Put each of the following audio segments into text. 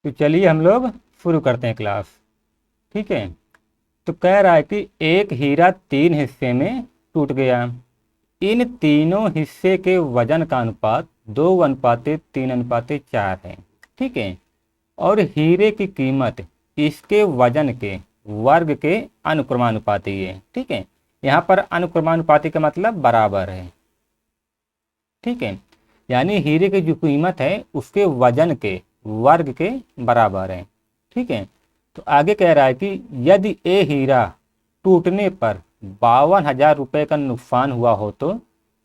तो चलिए हम लोग शुरू करते हैं क्लास। ठीक है। तो कह रहा है कि एक हीरा 3 हिस्से में टूट गया। इन तीनों हिस्से के वजन का अनुपात 2:3:4 है। ठीक है। और हीरे की कीमत इसके वजन के वर्ग के अनुक्रमानुपाती है। ठीक है। यहाँ पर अनुक्रमानुपाती का मतलब बराबर है। ठीक है। यानी हीरे की जो कीमत है उसके वजन के वर्ग के बराबर है। ठीक है। तो आगे कह रहा है कि यदि ए हीरा टूटने पर 52,000 रुपये का नुकसान हुआ हो तो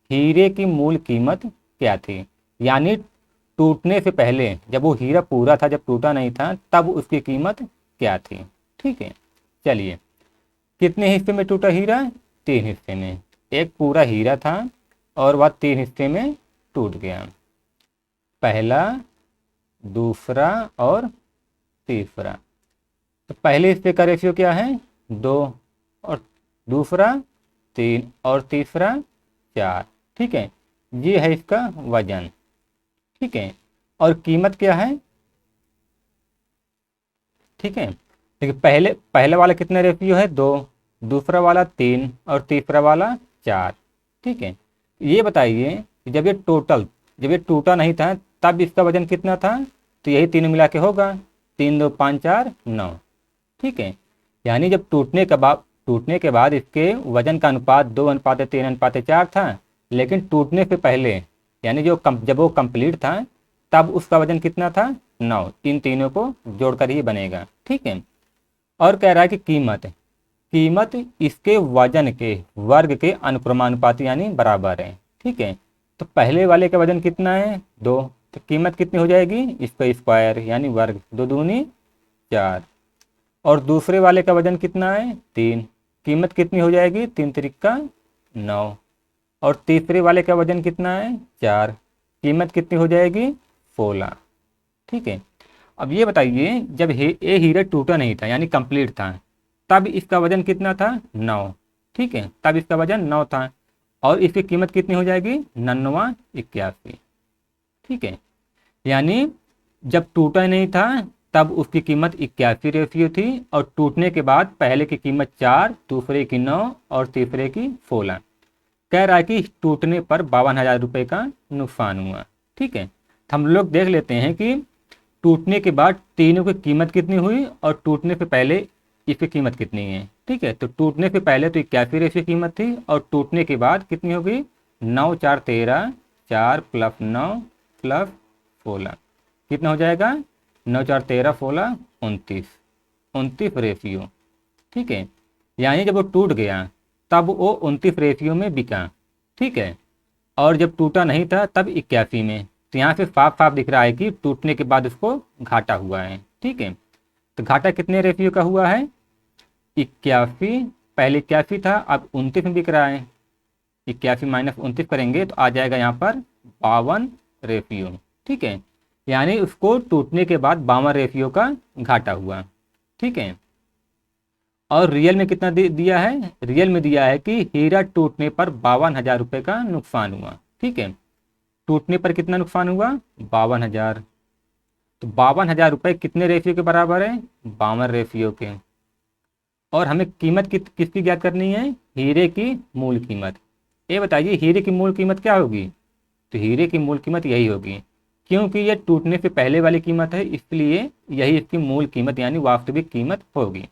हीरे की मूल कीमत क्या थी। यानी टूटने से पहले जब वो हीरा पूरा था, जब टूटा नहीं था, तब उसकी कीमत क्या थी। ठीक है। चलिए, कितने हिस्से में टूटा हीरा? 3 हिस्से में। एक पूरा हीरा था और वह 3 हिस्से में टूट गया। पहला, दूसरा और तीसरा। तो पहले हिस्से का रेशियो क्या है? 2, और दूसरा 3, और तीसरा 4। ठीक है। ये है इसका वजन। ठीक है। और कीमत क्या है? ठीक है। देखिए, पहले वाला कितना रेशियो है? 2, दूसरा वाला 3 और तीसरा वाला 4। ठीक है। ये बताइए कि जब ये टूटा नहीं था तब इसका वजन कितना था? तो यही तीनों मिला के होगा, 3 2 5 4 9। ठीक है। यानी जब टूटने के बाद इसके वजन का अनुपात 2:3:4 था, लेकिन टूटने से पहले यानी जब वो कंप्लीट था तब उसका वजन कितना था? 9। इन तीनों को जोड़कर ही बनेगा। ठीक है। और कह रहा है कि कीमत इसके वजन के वर्ग के अनुक्रमानुपाती यानी बराबर है। ठीक है। तो पहले वाले का वजन कितना है? 2। तो कीमत कितनी हो जाएगी? इसका स्क्वायर यानी वर्ग, 2 दूनी 4। और दूसरे वाले का वजन कितना है? 3। कीमत कितनी हो जाएगी? 3 त्रिका 9। और तीसरे वाले का वजन कितना है? 4। कीमत कितनी हो जाएगी? 16। ठीक है। अब ये बताइए, जब ये हीरा टूटा नहीं था यानी कंप्लीट था, तब इसका वजन कितना था? 9। ठीक है। तब इसका वजन 9 था। और इसकी कीमत कितनी हो जाएगी? 9981। ठीक है। यानी जब टूटा नहीं था तब उसकी कीमत 81 रेशियो थी, और टूटने के बाद पहले की कीमत 4, दूसरे की 9 और तीसरे की 16। कह रहा है कि टूटने पर 52,000 रुपये का नुकसान हुआ। ठीक है। तो हम लोग देख लेते हैं कि टूटने के बाद तीनों की कीमत कितनी हुई और टूटने से पहले इसकी कीमत कितनी है। ठीक है। तो टूटने से पहले तो 81 रेशियो कीमत थी, और टूटने के बाद कितनी होगी? 9 4 13, 4 + 9 + 16। कितना हो जाएगा? 9 4 13 16 29। 29 रेशियो। ठीक है। यानी जब वो टूट गया तब वो 29 रेशियो में बिका। ठीक है। और जब टूटा नहीं था तब 81 में। तो यहाँ से साफ साफ दिख रहा है कि टूटने के बाद उसको घाटा हुआ है। ठीक है। तो घाटा कितने रेशियो का हुआ है? 81। पहले 81 था, अब 29 में बिक रहा है। 81 - 29 करेंगे तो आ जाएगा यहाँ पर 52 रेशियो। ठीक है। यानी उसको टूटने के बाद 52 रेशियो का घाटा हुआ। ठीक है। और रियल में कितना दिया है? रियल में दिया है कि हीरा टूटने पर 52,000 रुपये का नुकसान हुआ। ठीक है। टूटने पर कितना नुकसान हुआ? 52,000। तो 52,000 रुपये कितने रेशियो के बराबर है? 52 रेशियो के। और हमें कीमत किसकी ज्ञात करनी है? हीरे की मूल कीमत। ये बताइए, हीरे की मूल कीमत क्या होगी? तो हीरे की मूल कीमत यही होगी, क्योंकि यह टूटने से पहले वाली कीमत है, इसलिए यही इसकी मूल कीमत यानी वास्तविक कीमत होगी।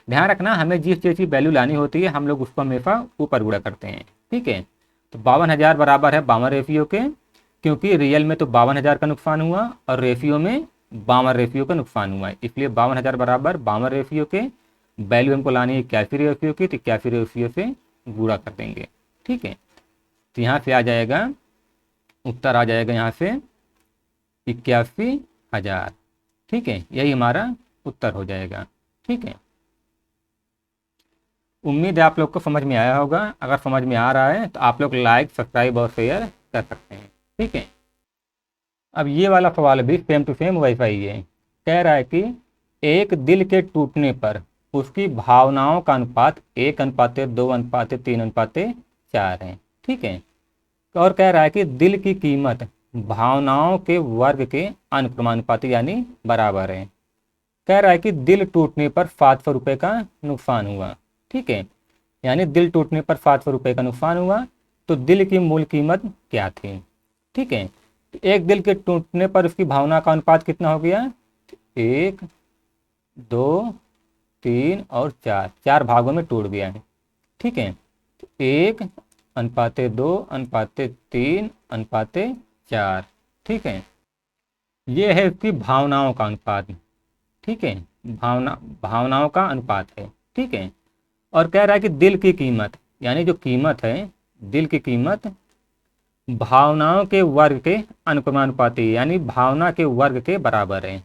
ध्यान रखना, हमें जिस चीज़ की वैल्यू लानी होती है हम लोग उसको हमेशा ऊपर गुणा करते हैं। ठीक है। तो 52,000 बराबर है 52 रेशियो के, क्योंकि रियल में तो 52,000 का नुकसान हुआ और रेशियो में 52 रेशियो का नुकसान हुआ है, इसलिए 52,000 बराबर 52 रेशियो के। वैल्यू हमको लानी है 81 रेशियो की, तो 81 रेशियो से गुणा कर देंगे। ठीक है। तो यहाँ से आ जाएगा, उत्तर आ जाएगा यहाँ से 81,000। ठीक है। यही हमारा उत्तर हो जाएगा। ठीक है। उम्मीद है आप लोग को समझ में आया होगा। अगर समझ में आ रहा है तो आप लोग लाइक, सब्सक्राइब और शेयर कर सकते हैं। ठीक है। अब ये वाला सवाल भी सेम टू सेम वैसा ही है। कह रहा है कि एक दिल के टूटने पर उसकी भावनाओं का अनुपात 1:2:3:4 है। ठीक है। और कह रहा है कि दिल की कीमत भावनाओं के वर्ग के अनुक्रमानुपाती यानी बराबर है। कह रहा है कि दिल टूटने पर 700 रुपये का नुकसान हुआ। ठीक है, यानी दिल टूटने पर 700 रुपये का नुकसान हुआ, तो दिल की मूल कीमत क्या थी। ठीक है, तो एक दिल के टूटने पर उसकी भावना का अनुपात कितना हो गया, 1, 2, 3 और 4, 4 भागों में टूट गया है। ठीक है, तो 1:2:3:4। ठीक है, ये है उसकी भावनाओं का अनुपात। ठीक है, भावनाओं का अनुपात है। ठीक है, और कह रहा है कि दिल की कीमत, यानी जो कीमत है, दिल की कीमत भावनाओं के वर्ग के अनुक्रमानुपाती यानी भावना के वर्ग के बराबर है।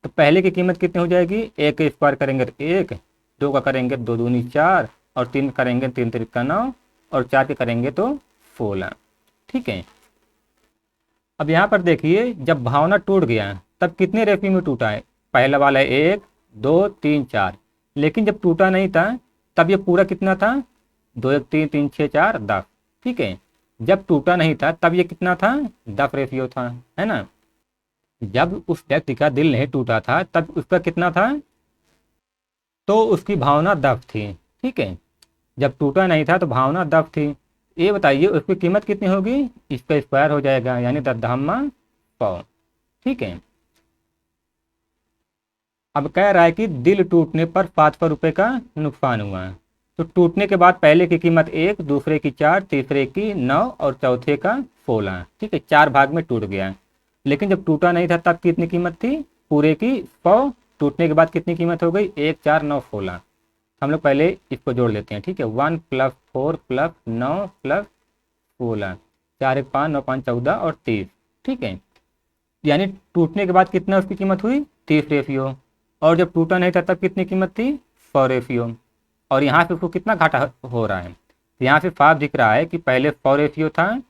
तो पहले की कीमत कितनी हो जाएगी, 1 का स्क्वायर करेंगे तो 1, 2 का करेंगे 2 दूनी 4, और 3 करेंगे 3 तिरिका 9, और 4 के करेंगे तो 16। ठीक है, अब यहाँ पर देखिए जब भावना टूट गया तब कितने रेफी में टूटा है, पहला वाला 1, 2, 3, 4। लेकिन जब टूटा नहीं था तब ये पूरा कितना था, 2, 1, 3, 3, 6, 4, 10। ठीक है, जब टूटा नहीं था तब ये कितना था, 10 रेफियो था, है ना। जब उस व्यक्ति का दिल नहीं टूटा था तब उसका कितना था, तो उसकी भावना 10 थी। ठीक है, जब टूटा नहीं था तो भावना 10 थी। ये बताइए उसकी कीमत कितनी होगी, इसका स्क्वायर हो जाएगा यानी 10^100। ठीक है, अब कह रहा है कि दिल टूटने पर 700 रुपये का नुकसान हुआ है। तो टूटने के बाद पहले की कीमत 1, दूसरे की 4, तीसरे की 9 और चौथे का 16। ठीक है, 4 भाग में टूट गया। लेकिन जब टूटा नहीं था तब कितनी कीमत थी, पूरे की 100। टूटने के बाद कितनी कीमत हो गई, 1, 4, 9, 16। हम लोग पहले इसको जोड़ लेते हैं। ठीक है, 1 + 4 + 9 + 16, 4, 1, 5, 9, 5, 14 और 30। ठीक है, यानी टूटने के बाद कितना उसकी कीमत हुई, 30 रेफियो। और जब टूटा नहीं था तब कितनी कीमत थी, 100 रेफियो। और यहाँ पे उसको कितना घाटा हो रहा है, यहाँ से साफ दिख रहा है कि पहले 100 रेफियो था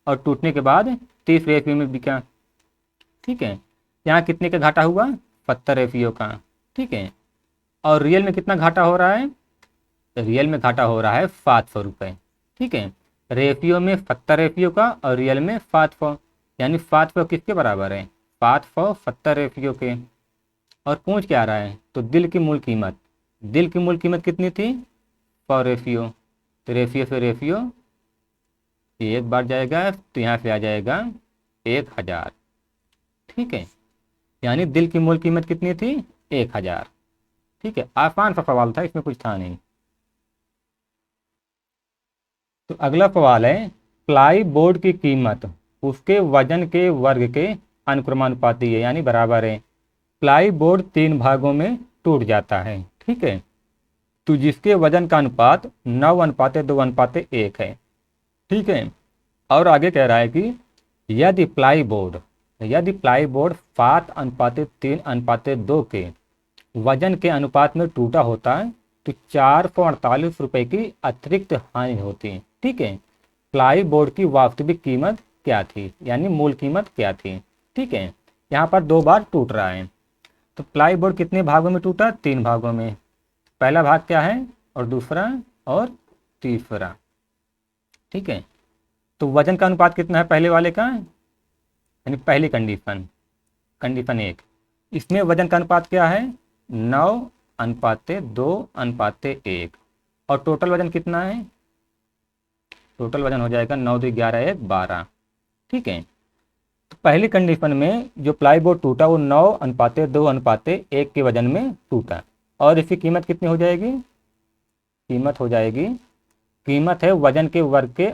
और टूटने के बाद 30 रेफियो में बिका। ठीक है, यहाँ कितने का घाटा हुआ, 70 रेफियो का। ठीक है, और रियल में कितना घाटा हो रहा है, रियल में घाटा हो रहा है 700 रुपये। ठीक है, रेफियो में 70 रेफियो का और रियल में 700, यानी 700 किसके बराबर है, 700 70 रेफियो के। और पूछ क्या रहा है, तो दिल की मूल कीमत, दिल की मूल कीमत कितनी थी, 100 रेफियो। तो रेफियो से रेफियो एक बार जाएगा तो यहाँ से आ जाएगा 1000। ठीक है, यानी दिल की मूल कीमत कितनी थी, 1000। ठीक है, आसान सा सवाल था, इसमें कुछ था नहीं। तो अगला सवाल है, प्लाई बोर्ड की कीमत उसके वजन के वर्ग के अनुक्रमानुपाती है यानी बराबर है। प्लाई बोर्ड 3 भागों में टूट जाता है। ठीक है, तो जिसके वजन का अनुपात 9:2:1 है। ठीक है, और आगे कह रहा है कि यदि प्लाई बोर्ड 7:3:2 के वजन के अनुपात में टूटा होता है तो 448 रुपये की अतिरिक्त हानि होती। ठीक है, प्लाई बोर्ड की वास्तविक कीमत क्या थी, यानी मूल कीमत क्या थी। ठीक है, यहाँ पर 2 बार टूट रहा है। तो प्लाई बोर्ड कितने भागों में टूटा, 3 भागों में। पहला भाग क्या है, और दूसरा और तीसरा। ठीक है, तो वजन का अनुपात कितना है पहले वाले का, यानी पहली कंडीशन, कंडीशन 1, इसमें वजन का अनुपात क्या है, 9:2:1। और टोटल वजन कितना है, टोटल वजन हो जाएगा 9, 2, 11, 1, 12। ठीक है, तो पहली कंडीशन में जो प्लाई बोर्ड टूटा वो 9:2:1 के वजन में टूटा। और इसकी कीमत कितनी हो जाएगी, कीमत हो जाएगी, कीमत है वजन के वर्ग के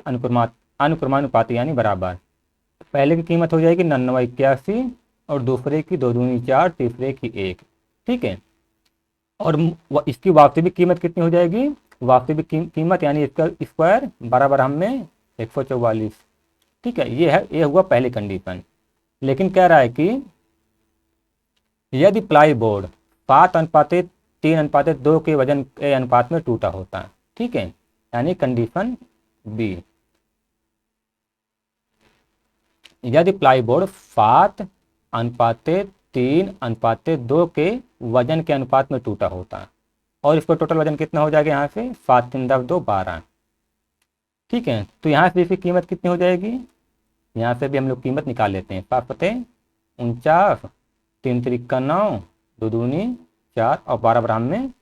अनुक्रमानुपाती यानी बराबर। पहले की कीमत हो जाएगी 9981, और दूसरे की 2 दूनी 4, तीसरे की 1। ठीक है, और इसकी वास्तविक कीमत कितनी हो जाएगी, वास्तविक कीमत यानी इसका स्क्वायर बराबर हम में 144। ठीक है, ये हुआ पहली कंडीशन। लेकिन कह रहा है कि यदि प्लाई बोर्ड 7:3:2 के वजन के अनुपात में टूटा होता है। ठीक है, यानी कंडीशन बी, यदि प्लाई बोर्ड 7:3:2 के वजन के अनुपात में टूटा होता है, और इसको टोटल वजन कितना हो जाएगा, यहाँ से 7 × 3 = 12। ठीक है, तो यहाँ से इसकी कीमत कितनी हो जाएगी, यहाँ से भी हम लोग कीमत निकाल लेते हैं। 5 × 49, 3 × 9, 2 दूनी 4 और 12 बराबर में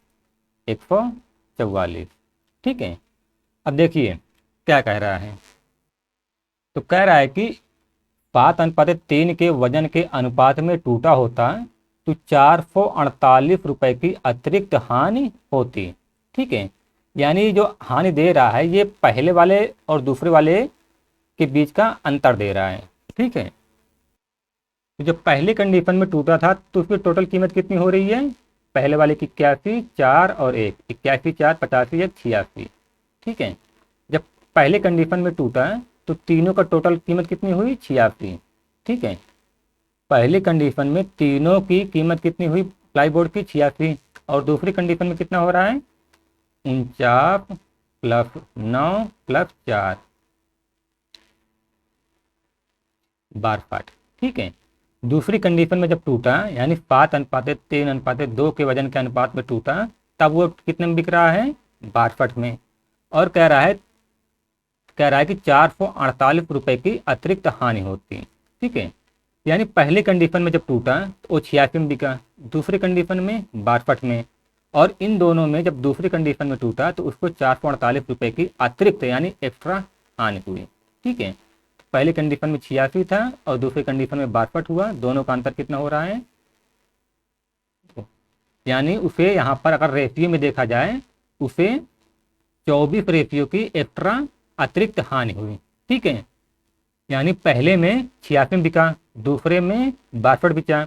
144। ठीक है, अब देखिए क्या कह रहा है। तो कह रहा है कि 7:3 के वजन के अनुपात में टूटा होता तो 448 रुपए की अतिरिक्त हानि होती। ठीक है, यानी जो हानि दे रहा है ये पहले वाले और दूसरे वाले के बीच का अंतर दे रहा है। ठीक है, तो जब पहले कंडीशन में टूटा था तो उसकी टोटल कीमत कितनी हो रही है? पहले वाले की 81, 4 और 1, 81, 4, 85 या 86। ठीक है, जब पहले कंडीशन में टूटा तो तीनों का टोटल कीमत कितनी हुई? 86। ठीक है, पहले कंडीशन में तीनों की कीमत कितनी हुई प्लाईबोर्ड की? 86। और दूसरी कंडीशन में कितना हो रहा है? 49 + 9 + 4, 62। ठीक है, दूसरी कंडीशन में जब टूटा यानी 7:3:2 के वजन के अनुपात में टूटा तब वो कितने में बिक रहा है? 62 में। और कह रहा है कि 448 रुपए की अतिरिक्त हानि होती। ठीक है, यानी पहले कंडीशन में जब टूटा तो वो 86 में बिका, दूसरी कंडीशन में 62 में, और इन दोनों में जब दूसरी कंडीशन में टूटा तो उसको 448 रुपए की अतिरिक्त यानी एक्स्ट्रा हानि हुई। ठीक है, पहले कंडीशन में 86 था और दूसरी कंडीशन में 62 हुआ, दोनों का अंतर कितना हो रहा है? यानी उसे यहाँ पर अगर रेशियो में देखा जाए उसे 24 रेशियो की एक्स्ट्रा अतिरिक्त हानि हुई। ठीक है, यानी पहले में 86 बिका, दूसरे में 62 बिका,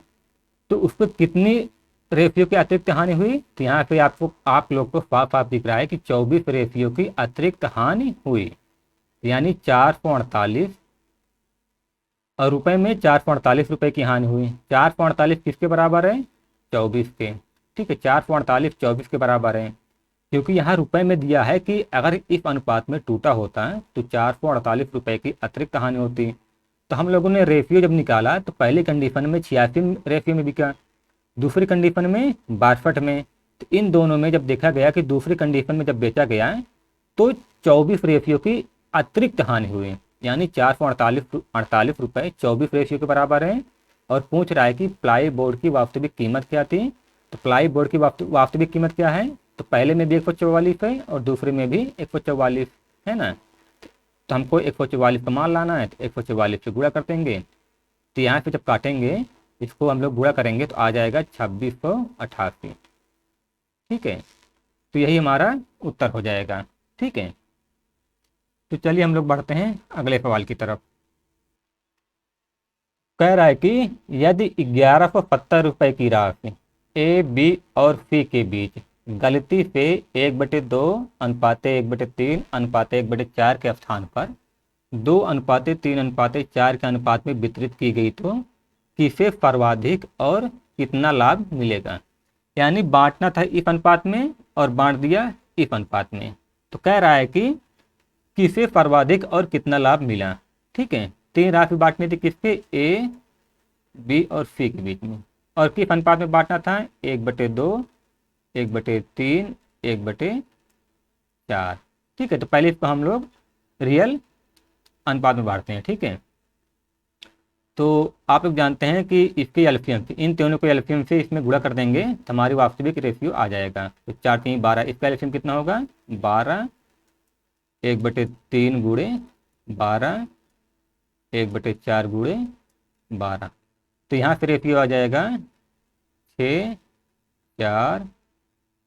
तो उस पर कितनी रेशियो की अतिरिक्त हानि हुई? तो यहाँ पे आप लोग को साफ साफ दिख रहा है कि 24 रेशियो की अतिरिक्त हानि हुई, यानी 448 और रुपए में 448 रुपए की हानि हुई। 448 किसके बराबर है? 24 के। ठीक है, 448 24 के बराबर है, क्योंकि यहाँ रुपए में दिया है कि अगर इस अनुपात में टूटा होता है तो 448 रुपए की अतिरिक्त हानि होती। तो हम लोगों ने रेशियो जब निकाला तो पहली कंडीशन में 86 रेशियो में बिका, दूसरी कंडीशन में 62 में। तो इन दोनों में जब देखा गया कि दूसरी कंडीशन में जब बेचा गया तो 24 रेशियो की अतिरिक्त हानि हुई, यानी 448 रुपये 24 रेशियो के बराबर है। और पूछ रहा है कि प्लाई बोर्ड की वास्तविक कीमत क्या थी? तो प्लाई बोर्ड की वास्तविक कीमत क्या है? तो पहले में भी 144 है और दूसरे में भी 144 है ना। तो हमको 144 का मान लाना है, तो 144 से गुणा कर देंगे। तो यहाँ पे जब काटेंगे इसको हम लोग गुणा करेंगे तो आ जाएगा 2688। ठीक है, तो यही हमारा उत्तर हो जाएगा। ठीक है, तो चलिए हम लोग बढ़ते हैं अगले सवाल की तरफ। कह रहा है कि यदि 1170 रुपए की राशि ए, बी और सी के बीच गलती से 1/2 अनुपाते 1/3 अनुपाते 1/4 के स्थान पर 2:3:4 के अनुपात में वितरित की गई तो किसे सर्वाधिक और कितना लाभ मिलेगा? यानी बांटना था इस अनुपात में और बांट दिया इस अनुपात में। तो कह रहा है कि किसे सर्वाधिक और कितना लाभ मिला। ठीक है, 3 राशि बांटनी थी किसके? ए, बी और सी के बीच में, और किस अनुपात में बांटना था? 1/2, 1/3, 1/4। ठीक है, तो पहले इसको हम लोग रियल अनुपात में बांटते हैं। ठीक है, तो आप लोग जानते हैं कि इसके एलसीएम से इन तीनों को एलसीएम से इसमें गुणा कर देंगे तो हमारी वास्तविक रेशियो आ जाएगा। तो 4 3 12, इसका एलसीएम कितना होगा? 12, 1/3 गुणे 12, 1/4 गुणे 12। तो यहाँ से रेशियो आ जाएगा 6, 4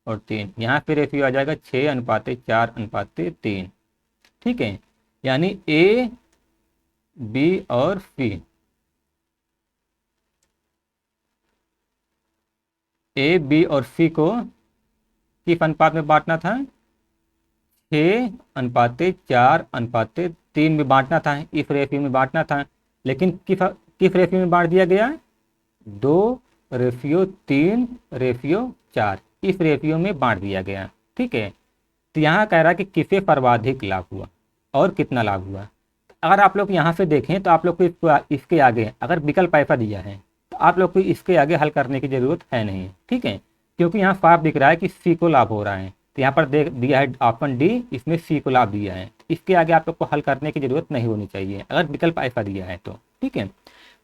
और 3। यहाँ पे रेशियो आ जाएगा 6:4:3। ठीक है, यानी ए, बी और सी, ए, बी और सी को किस अनुपात में बांटना था? 6:4:3 में बांटना था, इस रेशियो में बांटना था। लेकिन किस रेशियो में बांट दिया गया? 2:3:4, इस रेशियो में बांट दिया गया। ठीक है, तो यहाँ कह रहा है कि किसे सर्वाधिक लाभ हुआ और कितना लाभ हुआ। अगर आप लोग यहाँ से देखें तो आप लोग को इसके आगे अगर विकल्प ऐसा दिया है तो आप लोग को इसके आगे हल करने की जरूरत है नहीं। ठीक है, क्योंकि यहाँ साफ दिख रहा है कि सी को लाभ हो रहा है। तो यहाँ पर देख दिया है ऑप्शन डी, इसमें सी को लाभ दिया है। इसके आगे आप लोग को हल करने की जरूरत नहीं होनी चाहिए अगर विकल्प ऐसा दिया है तो, ठीक है।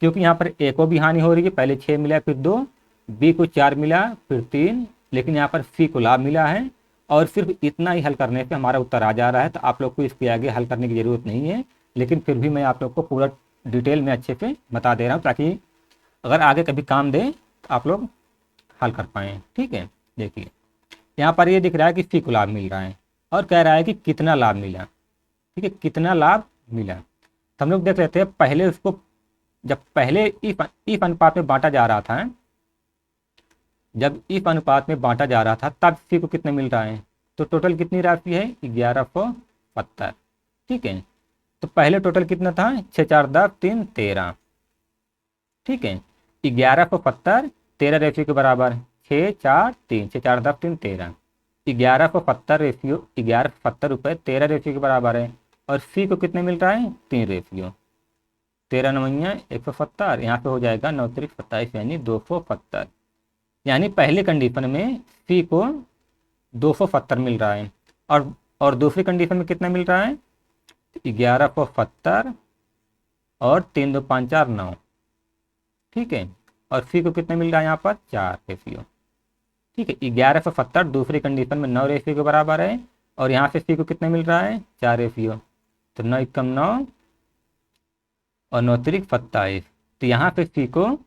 क्योंकि यहाँ पर ए को भी हानि हो रही है, पहले 6 मिला फिर 2, बी को 4 मिला फिर 3, लेकिन यहाँ पर सी को लाभ मिला है और सिर्फ इतना ही हल करने से हमारा उत्तर आ जा रहा है। तो आप लोग को इसके आगे हल करने की ज़रूरत नहीं है, लेकिन फिर भी मैं आप लोग को पूरा डिटेल में अच्छे से बता दे रहा हूँ ताकि अगर आगे कभी काम दे तो आप लोग हल कर पाएँ, ठीक है। देखिए यहाँ पर ये दिख रहा है कि सी को लाभ मिल रहा है और कह रहा है कि कितना लाभ मिला, ठीक है, कितना लाभ मिला। तो हम लोग देख लेते हैं पहले उसको, जब पहले इफ अनुपात में बांटा जा रहा था, जब इफ अनुपात में बांटा जा रहा था तब सी को कितना मिल रहा है, तो टोटल कितनी राशि है 1170, ठीक है। तो पहले टोटल कितना था 6 4 10 3 13, ठीक है। 1170 13 रेशियो के बराबर 6 4 3, 6 4 10 3 13, 1170 रेशियो 1170 रुपये 13 रेशियो के बराबर है। और सी को कितने मिल रहा है 3 रेशियो, 13 नवैया 170, यहाँ पे हो जाएगा 9 3 27 यानी 270। यानी पहले कंडीशन में सी को 270 मिल रहा है और दूसरी कंडीशन में कितना मिल रहा है 1170 और 3 2 5 4 9, ठीक है। और सी को कितना मिल रहा है यहाँ पर 4 रेशियो, ठीक है। 1170 दूसरी कंडीशन में 9 रेशियो के बराबर है और यहाँ से सी को कितना मिल रहा है 4 रेशियो, तो 9 कम 9 और 9 3 27। तो यहाँ पे सी को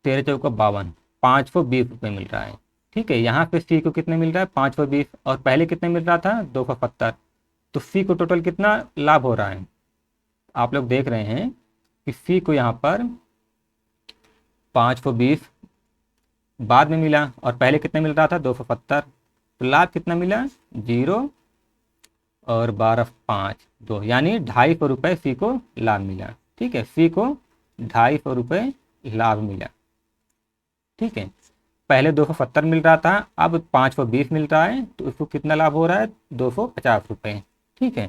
13 चौका 52, 520 रुपये मिल रहा है, ठीक है। यहाँ पे सी को कितने मिल रहा है 520 और पहले कितने मिल रहा था 270। तो सी को टोटल कितना लाभ हो रहा है, आप लोग देख रहे हैं कि सी को यहाँ पर 520 बाद में मिला और पहले कितना मिल रहा था 270। तो लाभ कितना मिला 0 और 12 5 2, यानी 250 रुपये सी को लाभ मिला, ठीक है। सी को 250 रुपये लाभ मिला, ठीक है। पहले 270 मिल रहा था, अब 520 मिल रहा है, तो उसको कितना लाभ हो रहा है 250 रुपये, ठीक है।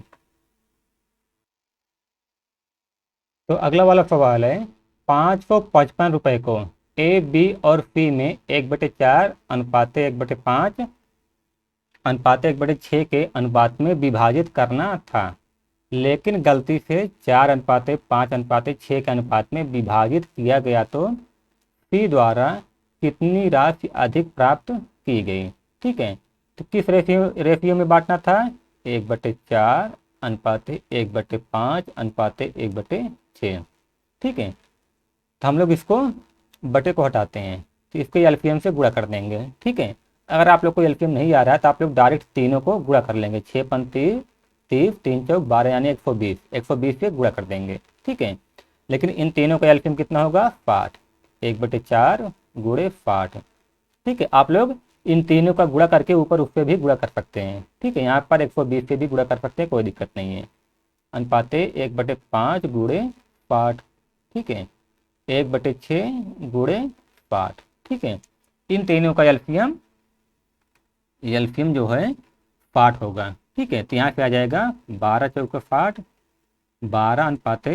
तो अगला वाला सवाल है 555 रुपये को ए बी और सी में 1/4 अनुपात 1/5 अनुपात 1/6 के अनुपात में विभाजित करना था, लेकिन गलती से 4 अनुपात 5 अनुपात 6 के अनुपात में विभाजित किया गया, तो सी द्वारा कितनी राशि अधिक प्राप्त की गई, ठीक है। तो किस रेशियो में बांटना था 1/4 अनुपात 1/5 अनुपात 1/6, ठीक है। तो हम लोग इसको बटे को हटाते हैं, तो इसको एलसीएम से गुणा कर देंगे, ठीक है। अगर आप लोग को एलसीएम नहीं आ रहा है तो आप लोग डायरेक्ट तीनों को गुणा कर लेंगे, 6 पंती 30 3 चौक 12 यानी 120, 120 से गुणा कर देंगे, ठीक है। लेकिन इन तीनों का एलसीएम कितना होगा 60, 1/4 गुणे 60, ठीक है। आप लोग इन तीनों का गुणा करके ऊपर उससे भी गुणा कर सकते हैं, ठीक है। यहाँ पर 120 से भी गुणा कर सकते हैं, कोई दिक्कत नहीं है। अनुपात 1/5 गुणे 60, ठीक है, 1/6 गुणे 60, ठीक है। इन तीनों का एलसीएम जो है 60 होगा, ठीक है। तो यहाँ पे आ जाएगा 12 चौका 60, 12 अनुपात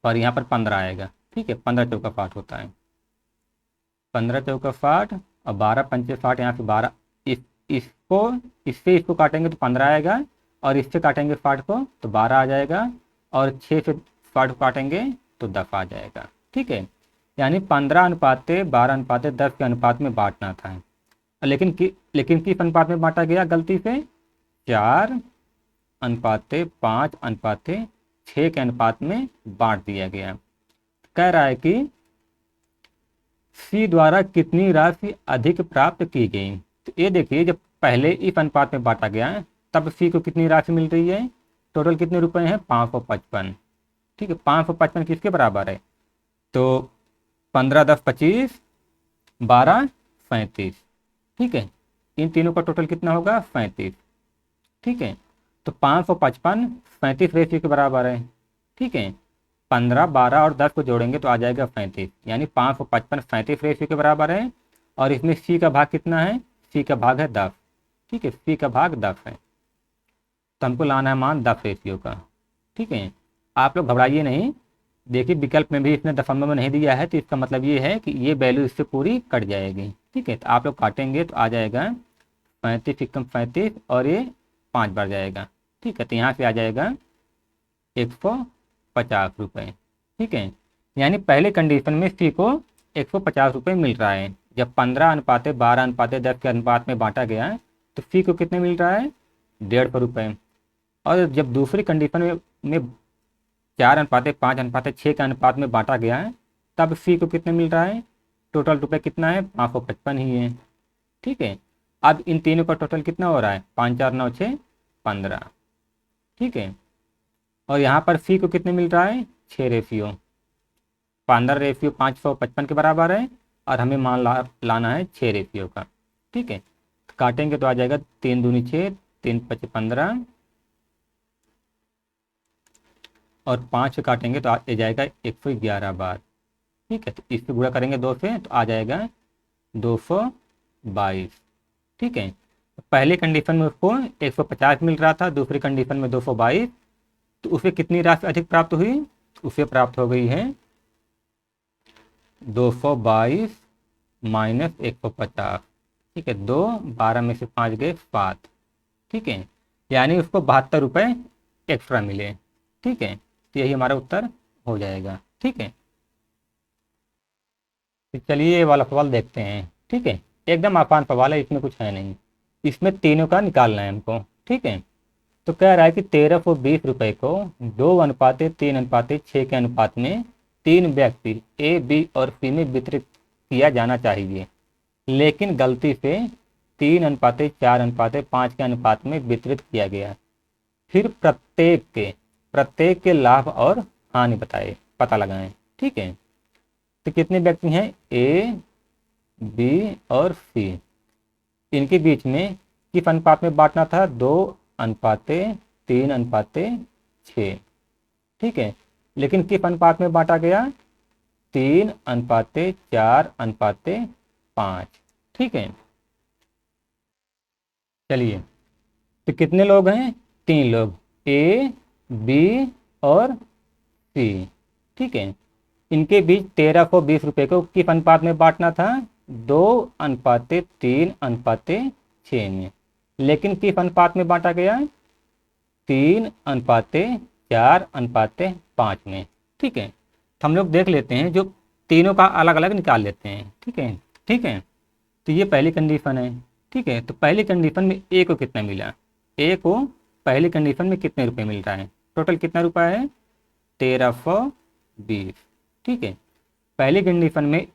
और यहाँ पर 15 आएगा, ठीक है। 15 चौका 60 होता है, 15 चौका 60 और 12 पंचे 60, यहाँ पे 12 इससे इसको काटेंगे तो 15 आएगा और इससे काटेंगे 60 को तो 12 आ जाएगा और 6 से 60 को काटेंगे तो 10 आ जाएगा, ठीक है। यानी 15 अनुपात 12 अनुपात 10 के अनुपात में बांटना था, लेकिन किस अनुपात में बांटा गया गलती से 4 अनुपात 5 अनुपात 6 के अनुपात में बांट दिया गया। कह रहा है कि सी द्वारा कितनी राशि अधिक प्राप्त की गई। तो ये देखिए जब पहले इस अनुपात में बांटा गया है तब सी को कितनी राशि मिल रही है, टोटल कितने रुपए हैं 555, ठीक है। 555 किसके बराबर है, तो 15 10 25 12 37, ठीक है। इन तीनों का टोटल कितना होगा 37, ठीक है। तो 555 37 रेशियो के बराबर है, ठीक है। 15 12 और 10 को जोड़ेंगे तो आ जाएगा 35, यानी 555 37 रेशियो के बराबर है। और इसमें सी का भाग कितना है, सी का भाग है 10, ठीक है, सी का भाग 10 है। तो हमको लाना है मान 10 रेशियो का, ठीक है। आप लोग घबराइए नहीं, देखिए विकल्प में भी इसने दशमलव में नहीं दिया है तो इसका मतलब ये है कि ये वैल्यू इससे पूरी कट जाएगी, ठीक है, तो आप लोग काटेंगे तो आ जाएगा 35 एकम 35 और ये 5 बार जाएगा। ठीक है, तो यहाँ से आ जाएगा 150 रुपये। ठीक है, यानी पहले कंडीशन में सी को 150 रुपये मिल रहा है। जब 15:12:10 के अनुपात में बांटा गया है तो सी को कितने मिल रहा है, 150 रुपये। और जब दूसरी कंडीशन में 4:5:6 के अनुपात में बांटा गया है तब सी को कितने मिल रहा है, टोटल रुपये कितना है, 555 ही है। ठीक है, अब इन तीनों का टोटल कितना हो रहा है, 5 4 9 6 15। ठीक है, और यहाँ पर सी को कितने मिल रहा है, 6 रेशियो, 15 रेशियो 555 के बराबर है और हमें मान लाना है 6 रेशियो का। ठीक है, तो काटेंगे तो आ जाएगा 3 दूनी 6, 3 5 15 और 5 से काटेंगे तो आ जाएगा 111 बार। ठीक है, तो इस पर गुणा करेंगे 2 से तो आ जाएगा 222। ठीक है, तो पहली कंडीशन में उसको 150 मिल रहा था, दूसरी कंडीशन में 222, तो उसे कितनी राशि अधिक प्राप्त हुई, उसे प्राप्त हो गई है 222 माइनस 150। ठीक है, 2 12 में से 5 गए 7। ठीक है, यानी उसको 72 रुपये एक्स्ट्रा मिले। ठीक है, तो यही हमारा उत्तर हो जाएगा। ठीक है, तो चलिए ये वाला सवाल देखते हैं। ठीक है, एकदम आसान सवाल है, इसमें कुछ है नहीं, इसमें तीनों का निकालना है हमको। ठीक है, तो कह रहा है कि 1320 रुपये को 2:3:6 के अनुपात में 3 व्यक्ति ए बी और सी में वितरित किया जाना चाहिए, लेकिन गलती से 3:4:5 के अनुपात में वितरित किया गया। फिर प्रत्येक के लाभ और हानि पता लगाएं। ठीक है, तो कितने व्यक्ति हैं, ए बी और सी, इनके बीच में किस अनुपात में बांटना था, 2:3:6। ठीक है, लेकिन किस अनुपात में बांटा गया, 3:4:5। ठीक है, चलिए, तो कितने लोग हैं, 3 लोग, ए बी और सी। ठीक है, इनके बीच 1320 रुपये को किस अनुपात में बांटना था, 2:3:6 में, लेकिन किस अनुपात में बांटा गया, 3:4:5 में। ठीक है, तो हम लोग देख लेते हैं, जो तीनों का अलग अलग निकाल लेते हैं। ठीक है, ठीक है, तो ये पहली कंडीशन है। ठीक है, तो पहली कंडीशन में ए को कितना मिला, ए को पहली कंडीशन में कितने रुपए मिल रहा है, टोटल कितना रुपया है, 1320। ठीक है, पहली कंडीशन में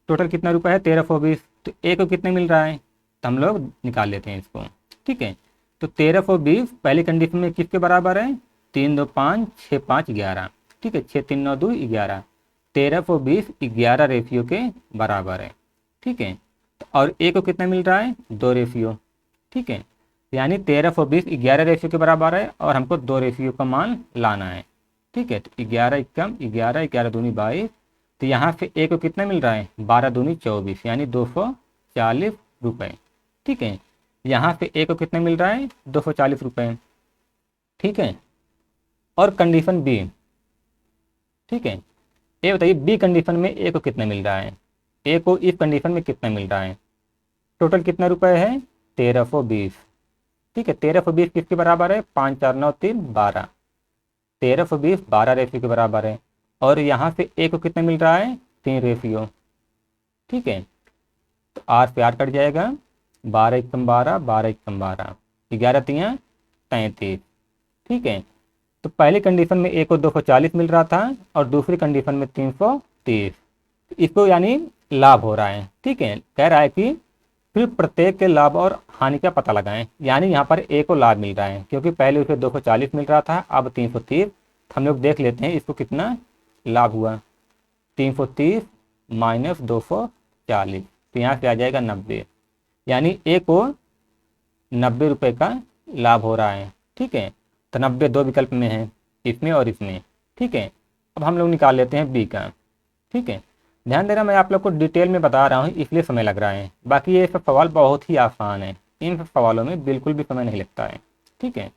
टोटल कितना रुपया है, 1320, तो ए को कितने मिल रहा है, तो हम लोग निकाल लेते हैं इसको। ठीक है, तो 1320 पहली कंडीशन में किसके बराबर है, 3 2 5 6 5 11। ठीक है, 6 3 9 2 11, 1320 11 रेशियो के बराबर है। ठीक है, तो और ए को कितना मिल रहा है, 2 रेशियो। ठीक है, यानी 1320 11 रेशियो के बराबर है और हमको 2 रेशियो का मान लाना है। ठीक है, तो 11 एकम 11, 11 दूनी 22, तो यहाँ से ए को कितना मिल रहा है, 12 दूनी 24, यानी 240 रुपये। ठीक है, यहाँ से ए को कितना मिल रहा है, 240 रुपये। ठीक है, और कंडीशन बी। ठीक है, ये बताइए बी कंडीशन में ए को कितना मिल रहा है, ए को इस कंडीशन में कितना मिल रहा है, टोटल कितना रुपये है, 1320। ठीक है, 1320 किसके बराबर है, 5 4 9 3 12, 1320 12 रेशियो के बराबर है। और यहाँ से ए को कितना मिल रहा है, 3 रेशियो। ठीक है, तो 8 से 8 कट जाएगा, 12 एकम 12, 12 एकम 12, 11 3 33। ठीक है, तो पहली कंडीशन में ए को 240 मिल रहा था और दूसरी कंडीशन में 330, इसको यानी लाभ हो रहा है। ठीक है, कह रहा है कि फिर प्रत्येक के लाभ और हानि का पता लगाएं, यानी यहाँ पर ए को लाभ मिल रहा है क्योंकि पहले उसे 240 मिल रहा था, अब 330। हम लोग देख लेते हैं इसको कितना लाभ हुआ, 330 माइनस 240, तो यहाँ से आ जाएगा 90, यानी ए को 90 रुपये का लाभ हो रहा है। ठीक है, तो 90 दो विकल्प में है, इसमें और इसमें। ठीक है, अब हम लोग निकाल लेते हैं बी का। ठीक है, ध्यान देना, मैं आप लोग को डिटेल में बता रहा हूँ इसलिए समय लग रहा है, बाकी ये सब सवाल बहुत ही आसान है, इन सब सवालों में बिल्कुल भी समय नहीं लगता है। ठीक है,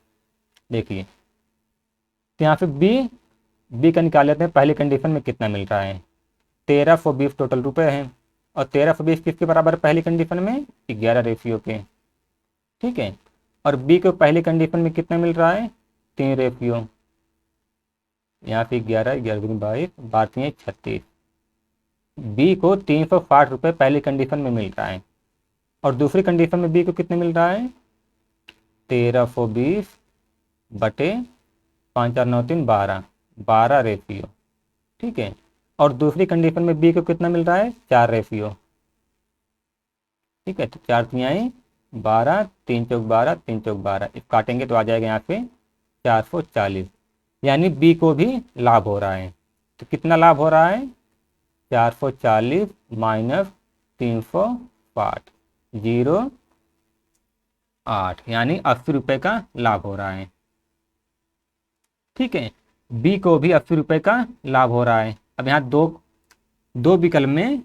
देखिए, तो यहाँ पे बी का निकाल लेते हैं, पहली कंडीशन में कितना मिल रहा है, 1320 टोटल रुपए हैं। और 13/20 किसके बराबर है पहली कंडीशन में? 11 रेशियो के। ठीक है, और बी को पहली कंडीशन में कितना मिल रहा है? 3 रेशियो। यहाँ पे 11, 11 दूनी 22, 12 36। बी को 360 रुपये पहली कंडीशन में मिल रहा है, और दूसरी कंडीशन में बी को कितने मिल रहा है? 1320 बटे 5 4 9 3 12, 12 रेशियो। ठीक है, और दूसरी कंडीशन में बी को कितना मिल रहा है? 4 रेशियो। ठीक है, तो 4 तिहाई 12, 3 चौक 12, 3 चौक 12, इस काटेंगे तो आ जाएगा यहाँ पे 440। यानी बी को भी लाभ हो रहा है। तो कितना लाभ हो रहा है? 440 माइनस 360, 0.8, यानी 80 रुपये का लाभ हो रहा है। ठीक है, बी को भी 80 रुपये का लाभ हो रहा है। अब यहाँ दो विकल्प में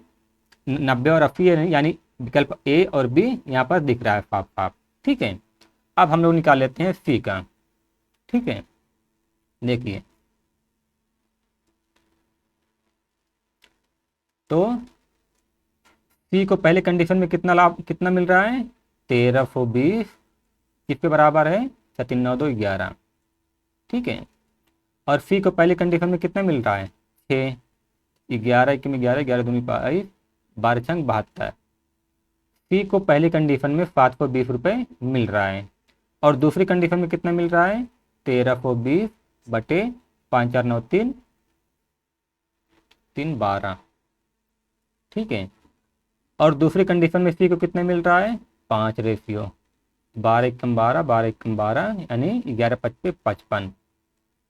90 और 80 है, यानी विकल्प ए और बी यहाँ पर दिख रहा है साफ साफ। ठीक है, अब हम लोग निकाल लेते हैं सी का। ठीक है, देखिए तो सी को पहले कंडीशन में कितना मिल रहा है? 1320 किसके बराबर है? 3 9 2 11। ठीक है, और सी को पहले कंडीशन में कितना मिल रहा है? 6, 11 1 में 11, 11 दूनी 22, 12 छंग 72। सी को पहली कंडीशन में 720 रुपये मिल रहा है, और दूसरी कंडीशन में कितना मिल रहा है? 1320 बटे 5 4 9 3 3 12। ठीक है, और दूसरी कंडीशन में सी को कितना मिल रहा है? 5 रेशियो। 12 एकम 12, 12 एकम 12, यानी 11 55 55।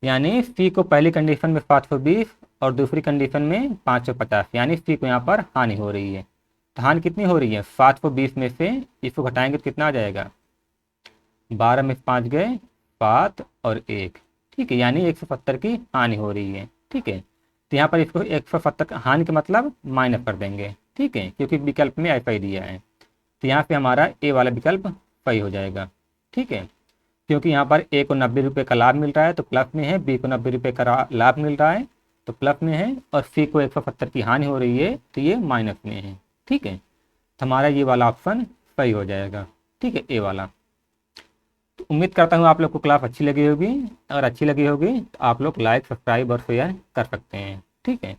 यानी सी को पहली कंडीशन में 720 और दूसरी कंडीशन में 550, यानी सी को यहाँ पर हानि हो रही है। तो हानि कितनी हो रही है? 720 में से इसको घटाएंगे तो कितना आ जाएगा? 12 में 5 गए 7 और 1। ठीक है, यानी 170 की हानि हो रही है। ठीक है, तो यहाँ पर इसको 170 का हानि का मतलब माइनस कर देंगे। ठीक है, क्योंकि विकल्प में ऐसा ही दिया है, तो यहाँ पे हमारा ए वाला विकल्प सही हो जाएगा। ठीक है, क्योंकि यहाँ पर ए को 90 रुपये का लाभ मिल रहा है तो प्लस में है, बी को 90 रुपये का लाभ मिल रहा है तो प्लस में है, और सी को 170 की हानि हो रही है तो ये माइनस में है। ठीक है, तो हमारा ये वाला ऑप्शन सही हो जाएगा। ठीक है, ए वाला। तो उम्मीद करता हूँ आप लोग को क्लास अच्छी लगी होगी। अगर अच्छी लगी होगी तो आप लोग लाइक सब्सक्राइब और शेयर कर सकते हैं। ठीक है।